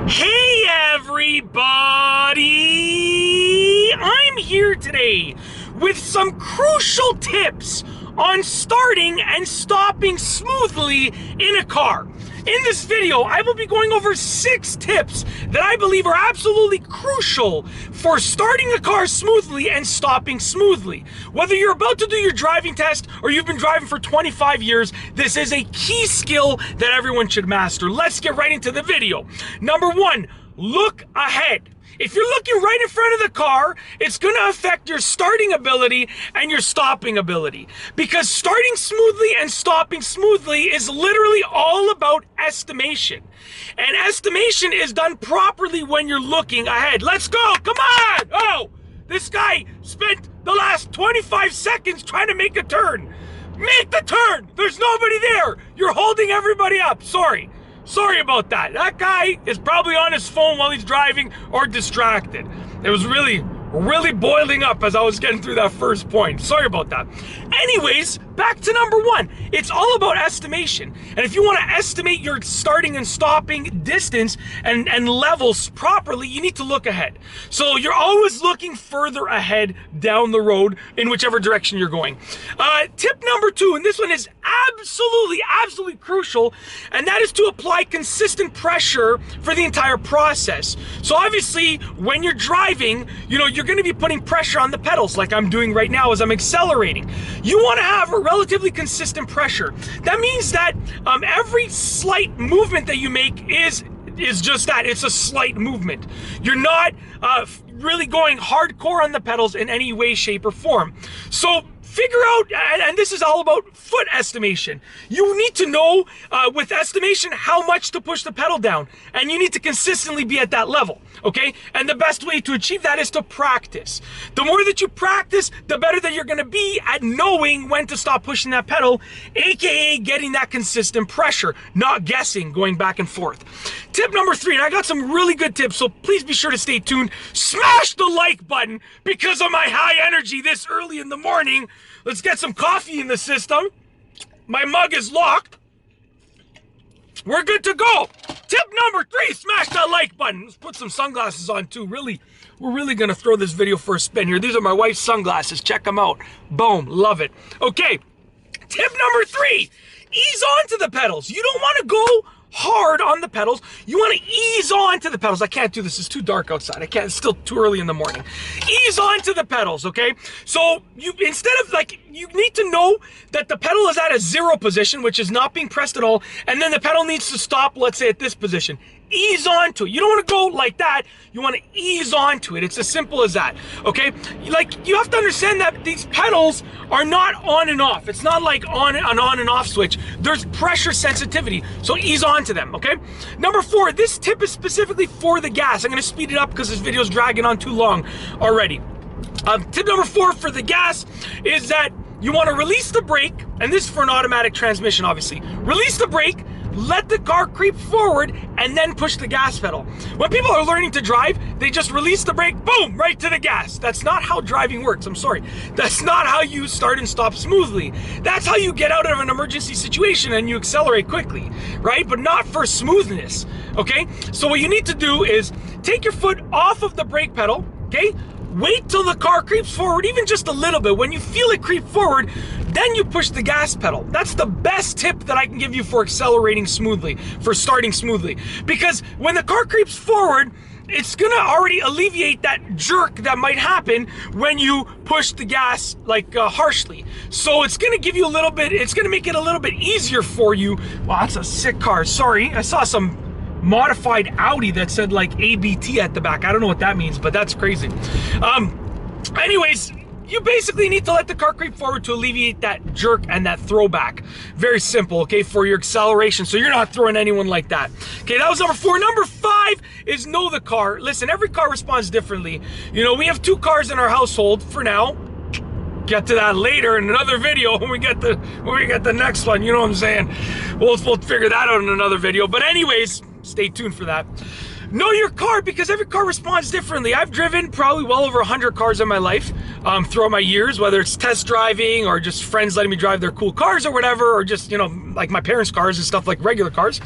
Hey everybody! I'm here today with some crucial tips on starting and stopping smoothly in a car. In this video, I will be going over 6 tips that I believe are absolutely crucial for starting a car smoothly and stopping smoothly. Whether you're about to do your driving test or you've been driving for 25 years, this is a key skill that everyone should master. Let's get right into the video. Number 1, look ahead. If you're looking right in front of the car, it's going to affect your starting ability and your stopping ability. Because starting smoothly and stopping smoothly is literally all about estimation. And estimation is done properly when you're looking ahead. Let's go, come on! Oh, this guy spent the last 25 seconds trying to make a turn. Make the turn! There's nobody there! You're holding everybody up, sorry. Sorry about that. That guy is probably on his phone while he's driving or distracted. It was really boiling up as I was getting through that first point. Sorry about that. Anyways, back to number 1. It's all about estimation. And if you want to estimate your starting and stopping distance and levels properly, you need to look ahead. So you're always looking further ahead down the road in whichever direction you're going. Tip number 2, and this one is absolutely crucial, and that is to apply consistent pressure for the entire process. So obviously, when you're driving, you're going to be putting pressure on the pedals like I'm doing right now as I'm accelerating. You want to have a relatively consistent pressure. That means that every slight movement that you make is just that. It's a slight movement. You're not really going hardcore on the pedals in any way, shape, or form. So figure out, and this is all about foot estimation. You need to know with estimation how much to push the pedal down, and you need to consistently be at that level, okay? And the best way to achieve that is to practice. The more that you practice, the better that you're gonna be at knowing when to stop pushing that pedal, aka getting that consistent pressure, not guessing, going back and forth. Tip number 3, and I got some really good tips, so please be sure to stay tuned. Smash the like button because of my high energy this early in the morning. Let's get some coffee in the system. My mug is locked. We're good to go. Tip number 3, smash that like button. Let's put some sunglasses on too. We're really gonna throw this video for a spin here. These are my wife's sunglasses. Check them out. Boom, love it. Okay, tip number 3, ease onto the pedals. You don't wanna go hard on the pedals. You want to ease on to the pedals. I can't do this. It's too dark outside. I can't. It's still too early in the morning. Ease on to the pedals, okay? So you, instead of you need to know that the pedal is at a 0 position, which is not being pressed at all, and then the pedal needs to stop, let's say, at this position. Ease onto it. You don't want to go like that. You want to ease onto it. It's as simple as that, okay? You have to understand that these pedals are not on and off. It's not like on and off switch. There's pressure sensitivity, so ease onto them, okay? Number 4, this tip is specifically for the gas. I'm going to speed it up because this video is dragging on too long already. Tip number 4 for the gas is that you want to release the brake, and this is for an automatic transmission, obviously. Release the brake, let the car creep forward, and then push the gas pedal. When people are learning to drive, they just release the brake, boom, right to the gas. That's not how driving works, I'm sorry. That's not how you start and stop smoothly. That's how you get out of an emergency situation and you accelerate quickly, right? But not for smoothness, okay? So what you need to do is take your foot off of the brake pedal, okay? Wait till the car creeps forward, even just a little bit. When you feel it creep forward, then you push the gas pedal. That's the best tip that I can give you for accelerating smoothly, for starting smoothly. Because when the car creeps forward, it's gonna already alleviate that jerk that might happen when you push the gas harshly. So it's gonna give you a little bit, it's gonna make it a little bit easier for you. Wow, that's a sick car, sorry. I saw some modified Audi that said ABT at the back. I don't know what that means, but that's crazy. Anyways, you basically need to let the car creep forward to alleviate that jerk and that throwback. Very simple, okay, for your acceleration, so you're not throwing anyone like that. Okay, that was number 4. Number 5 is know the car. Listen, every car responds differently. We have 2 cars in our household for now. Get to that later in another video when we get the next one, you know what I'm saying? We'll figure that out in another video. But anyways, stay tuned for that. Know your car, because every car responds differently. I've driven probably well over 100 cars in my life throughout my years, whether it's test driving or just friends letting me drive their cool cars or whatever, or just, you know, like my parents' cars and stuff, like regular cars.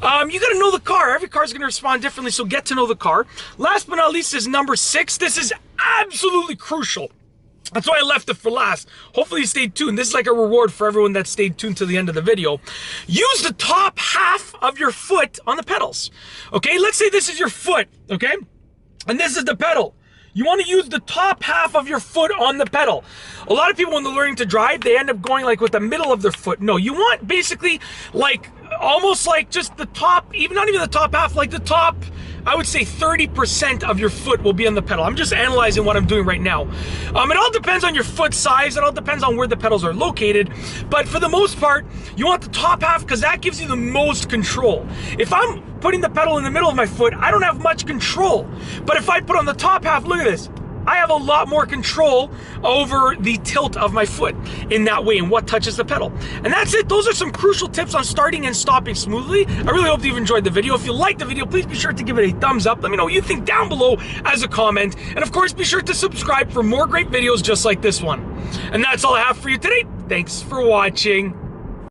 You gotta know the car. Every car is gonna respond differently, so get to know the car. Last but not least is number 6. This is absolutely crucial. That's why I left it for last. Hopefully you stayed tuned. This is like a reward for everyone that stayed tuned to the end of the video. Use the top half of your foot on the pedals. Okay, let's say this is your foot, okay? And this is the pedal. You want to use the top half of your foot on the pedal. A lot of people, when they're learning to drive, they end up going like with the middle of their foot. No, you want basically like almost like just the top, even not even the top half, like the top, I would say 30% of your foot will be on the pedal. I'm just analyzing what I'm doing right now. It all depends on your foot size. It all depends on where the pedals are located. But for the most part, you want the top half because that gives you the most control. If I'm putting the pedal in the middle of my foot, I don't have much control. But if I put on the top half, look at this. I have a lot more control over the tilt of my foot in that way and what touches the pedal. And that's it. Those are some crucial tips on starting and stopping smoothly. I really hope you've enjoyed the video. If you liked the video, please be sure to give it a thumbs up. Let me know what you think down below as a comment. And of course, be sure to subscribe for more great videos just like this one. And that's all I have for you today. Thanks for watching.